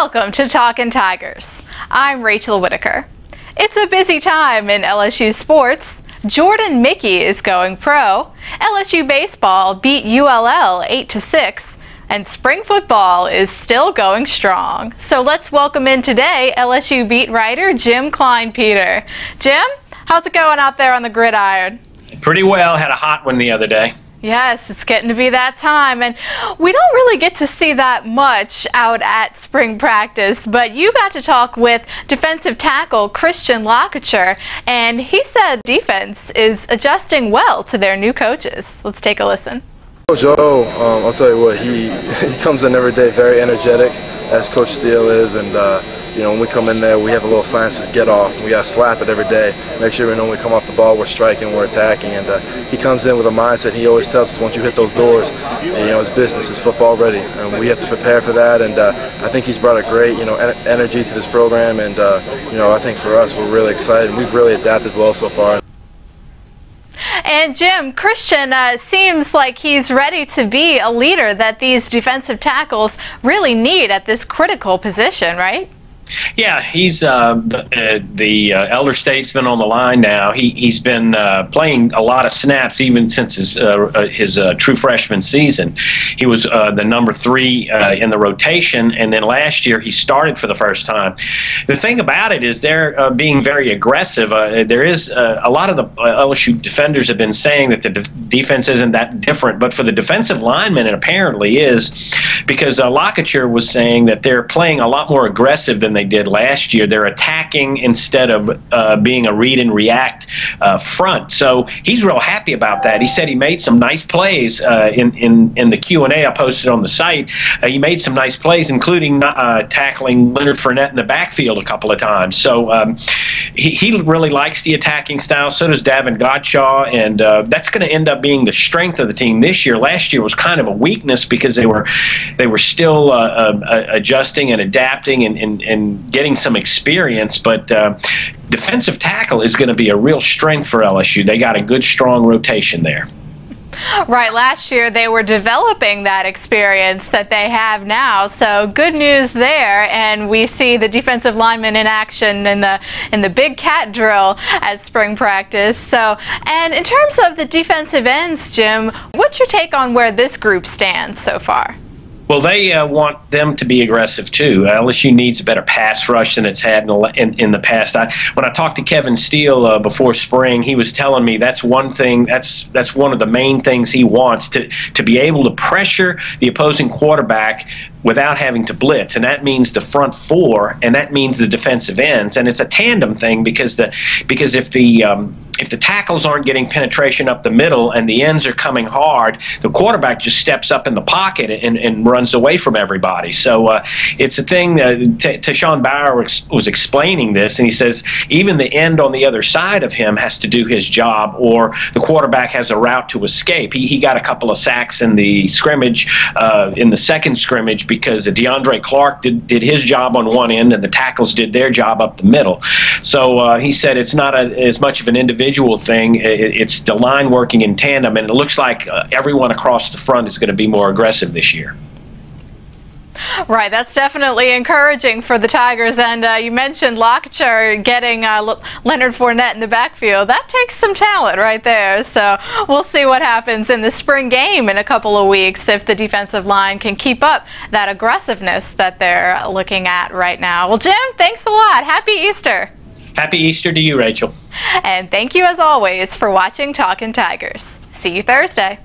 Welcome to Talkin Tigers. I'm Rachel Whittaker. It's a busy time in LSU sports. Jordan Mickey is going pro. LSU baseball beat ULL 8-6. And spring football is still going strong. So let's welcome in today LSU beat writer Jim Kleinpeter. Jim, how's it going out there on the gridiron? Pretty well. Had a hot one the other day. Yes, it's getting to be that time, and we don't really get to see that much out at spring practice, but you got to talk with defensive tackle Christian Lockacher, and he said defense is adjusting well to their new coaches. Let's take a listen. Coach O, I'll tell you what, he comes in every day very energetic, as Coach Steele is, and you know, when we come in there, we have a little sign that says get off. We got to slap it every day. Make sure we know when we come off the ball, we're striking, we're attacking. And he comes in with a mindset. He always tells us once you hit those doors, and, you know, it's business, it's football ready. And we have to prepare for that. And I think he's brought a great, you know, energy to this program. And, you know, I think for us, we're really excited. We've really adapted well so far. And Jim, Christian seems like he's ready to be a leader that these defensive tackles really need at this critical position, right? Yeah, he's the elder statesman on the line now. He's been playing a lot of snaps even since his true freshman season. He was the number 3 in the rotation, and then last year he started for the first time. The thing about it is they're being very aggressive. There is a lot of the LSU defenders have been saying that the defense isn't that different, but for the defensive linemen it apparently is, because Lockacher was saying that they're playing a lot more aggressive than they did last year. They're attacking instead of being a read and react front. So he's real happy about that. He said he made some nice plays in the Q&A I posted on the site. He made some nice plays, including tackling Leonard Fournette in the backfield a couple of times. So he really likes the attacking style. So does Davin Godshaw, and that's going to end up being the strength of the team this year. Last year was kind of a weakness because they were still adjusting and adapting and getting some experience, but defensive tackle is going to be a real strength for LSU. They got a good, strong rotation there. Right, last year they were developing that experience that they have now, so good news there. And we see the defensive linemen in action in the big cat drill at spring practice. So, and in terms of the defensive ends, Jim, what's your take on where this group stands so far? Well, they want them to be aggressive too. LSU needs a better pass rush than it's had in the past. When I talked to Kevin Steele before spring, he was telling me that's one thing. That's one of the main things he wants, to be able to pressure the opposing quarterback without having to blitz, and that means the front 4, and that means the defensive ends, and it's a tandem thing because if the tackles aren't getting penetration up the middle and the ends are coming hard, the quarterback just steps up in the pocket and runs away from everybody. So it's a thing. Tashawn Bauer was explaining this, and he says even the end on the other side of him has to do his job, or the quarterback has a route to escape. He got a couple of sacks in the scrimmage, in the second scrimmage, because DeAndre Clark did his job on one end and the tackles did their job up the middle. So he said it's not as much of an individual thing. It's the line working in tandem, and it looks like everyone across the front is going to be more aggressive this year. Right, that's definitely encouraging for the Tigers. And you mentioned Lockacher getting Leonard Fournette in the backfield. That takes some talent right there. So we'll see what happens in the spring game in a couple of weeks if the defensive line can keep up that aggressiveness that they're looking at right now. Well, Jim, thanks a lot. Happy Easter. Happy Easter to you, Rachel. And thank you, as always, for watching Talkin Tigers. See you Thursday.